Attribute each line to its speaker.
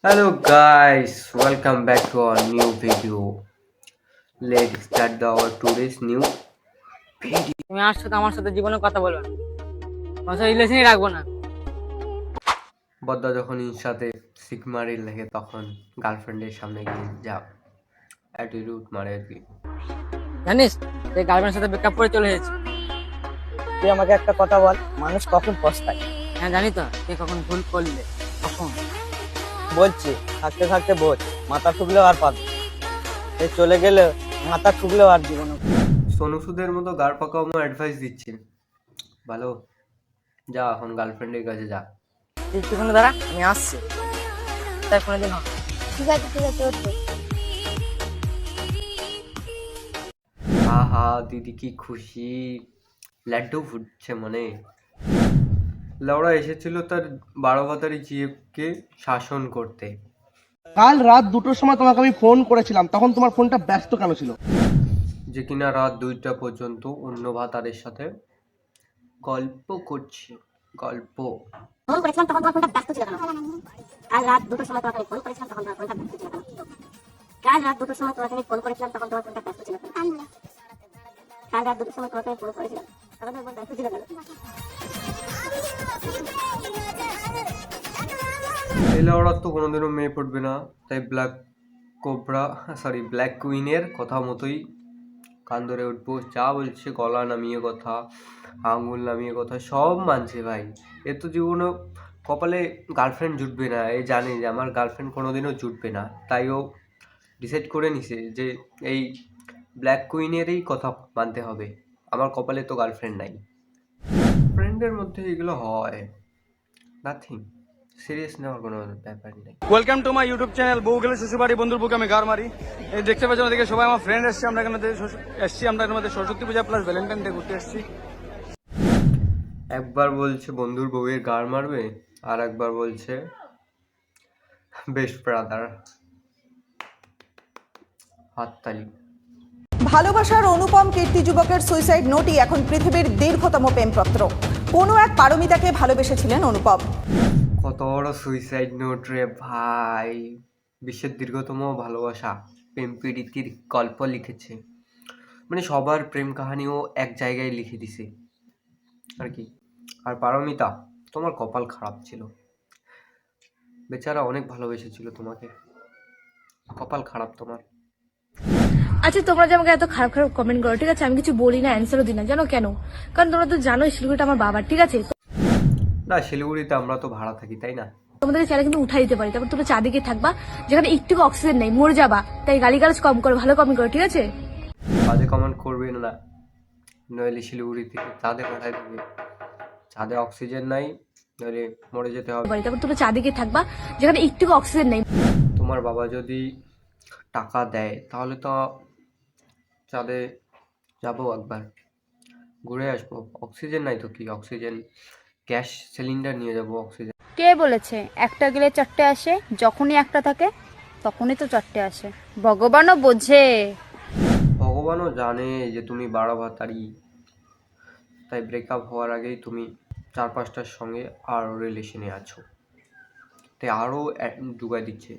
Speaker 1: Hello guys, welcome back to our new video. Let's start our today's new video.
Speaker 2: তুমি আমার সাথে জীবনে কথা বলবে না, তোমার সাথে রিলেশনই রাখবো না।
Speaker 1: বদ্দা যখন সাথে সিগমারি লাগে তখন গার্লফ্রেন্ডের সামনে গিয়ে যা অ্যাটিটিউড মারে আর কি।
Speaker 2: জানিস যে গার্লফ্রেন্ডের সাথে ব্রেকআপ করে চলে এসেছি।
Speaker 3: তুই আমাকে একটা কথা বল, মানুষ কখন পস্তায়?
Speaker 2: হ্যাঁ জানি তো, তুই কখন ভুল করলে কখন।
Speaker 3: বলছি থাকতে থাকতে বোঝ, মাথা ঠুকলেও আর পাবে, সে চলে গেলে মাথা ঠুকলেও আর জীবনে।
Speaker 1: সোনু সুদের মতো গার পাকামো অ্যাডভাইস দিচ্ছে। ভালো, যা এখন গার্লফ্রেন্ডের কাছে যা।
Speaker 2: তুই একটুখানি দাঁড়া, আমি আসছি, তাই কোনোদিন হবে।
Speaker 4: ঠিক আছে ওঠো।
Speaker 1: আহা দিদি কি খুশি, লাড্ডু ফুটছে মনে। লাউড়া এসেছিল তার 12 ভাতারি জিএফকে শাসন করতে।
Speaker 5: কাল রাত 2টোর সময় তোমাকে আমি ফোন করেছিলাম, তখন তোমার ফোনটা ব্যস্ত কেন ছিল?
Speaker 1: যে কিনা রাত 2টা পর্যন্ত অন্য ভাতারের সাথে গল্প করছে। গল্প
Speaker 4: ফোন করেছিলাম তখন তোমার ফোনটা ব্যস্ত ছিল কেন? কাল রাত 2টোর সময় তোমাকে আমি ফোন করেছিলাম তখন তোমার ফোনটা ব্যস্ত ছিল কেন? কাল রাত 2টোর সময় তোমাকে আমি ফোন করেছিলাম তখন তোমার ফোনটা ব্যস্ত ছিল কেন? কাল রাত 2টোর সময় তোমাকে আমি ফোন করেছিলাম তখন তোমার ফোন ব্যস্ত ছিল কেন?
Speaker 1: এই লাউড়ার তো কোনোদিনও মেয়ে পড়বে না, তাই ব্ল্যাক কুইনের কথা মতোই কান ধরে উঠবো। যা বলছে গলা নামিয়ে কথা, আঙুল নামিয়ে কথা সব মানছে ভাই। এ তো জীবনে কপালে গার্লফ্রেন্ড জুটবে না, এ জানে যে আমার গার্লফ্রেন্ড কোনোদিনও জুটবে না, তাই ও ডিসাইড করে নিছে যে এই ব্ল্যাক কুইনেরই কথা মানতে হবে। আমার কপালে তো গার্লফ্রেন্ড নাই। ফ্রেন্ডের মধ্যে এগুলো হয়, নাথিং সিরিয়াস নেওয়ার কোনো ব্যাপার নেই।
Speaker 6: Welcome to my YouTube channel বউ গেলে শ্বশুরবাড়ি বন্ধুর বুকে আমি গার মারি। এই দেখতে পাচ্ছেন ওদিকে সবাই আমার ফ্রেন্ড এসছি, আমরা এখানে আমরা এর মধ্যে সরস্বতী পূজা প্লাস ভ্যালেন্টাইন ডে ঘুরতে এসেছি।
Speaker 1: একবার বলছে বন্ধুর বউয়ের গাড় মারবে, আর একবার বলছে বেস্ট ব্রাদার। হাততালি।
Speaker 7: ভালোবাসার অনুপম কীর্তি যুবকের সুইসাইড নোটই এখন পৃথিবীর দীর্ঘতম প্রেমপত্র। কোনো এক পারমিতাকে ভালোবেসেছিলেন অনুপম।
Speaker 1: কত বড় সুইসাইড নোট রে ভাই, বিশ্বের দীর্ঘতম ভালোবাসা প্রেম প্রীতির গল্প লিখেছে, মানে সবার প্রেম কাহানিও এক জায়গায় লিখে দিছে আর কি। আর পারমিতা, তোমার কপাল খারাপ ছিল, বেচারা অনেক ভালোবেসেছিল তোমাকে, কপাল খারাপ তোমার।
Speaker 4: আচ্ছা, তোমরা যে আমাকে এত খারাপ খারাপ কমেন্ট করো, ঠিক আছে, আমি কিছু বলি না, অ্যান্সারও দিই না, জানো কেন? কারণ তোমরা তো জানোই শিলিগুড়িটা আমার বাবার, ঠিক আছে?
Speaker 1: না, শিলিগুড়িতে আমরা তো ভাড়া থাকি, তাই না?
Speaker 4: তোমাদেরকে চাইলে কিন্তু উঠাই দিতে পারি, তারপর তোমরা চারদিকে থাকবা, যেখানে একটু অক্সিজেন নেই, মরে যাবা। তাই গালিগালাজ কম করো, ভালো কমেন্ট করো, ঠিক আছে?
Speaker 1: বাজে কমেন্ট করবে না, নইলে শিলিগুড়ি থেকে চাঁদে পাঠায় দেবে। চাঁদে অক্সিজেন নাই, নইলে মরে যেতে হবে।
Speaker 4: তারপর তোমরা চারদিকে থাকবা, যেখানে একটু অক্সিজেন নেই।
Speaker 1: তোমার বাবা যদি টাকা দেয় তাহলে তো চাঁদে যাবো, একবার ঘুরে আসবো। অক্সিজেন নাই তো কি, অক্সিজেন গ্যাস সিলিন্ডার নিয়ে যাবো অক্সিজেন।
Speaker 8: কে বলেছে একটা গেলে চারটে আসে? যখনই একটা থাকে তখনই তো চারটে আসে, ভগবানও বোঝে।
Speaker 1: ভগবানও জানে যে তুমি 12 ভাতারি, তাই ব্রেকআপ হওয়ার আগেই তুমি 4-5টার সঙ্গে আরও রিলেশনে আছো, তাই আরও জুগায় দিচ্ছে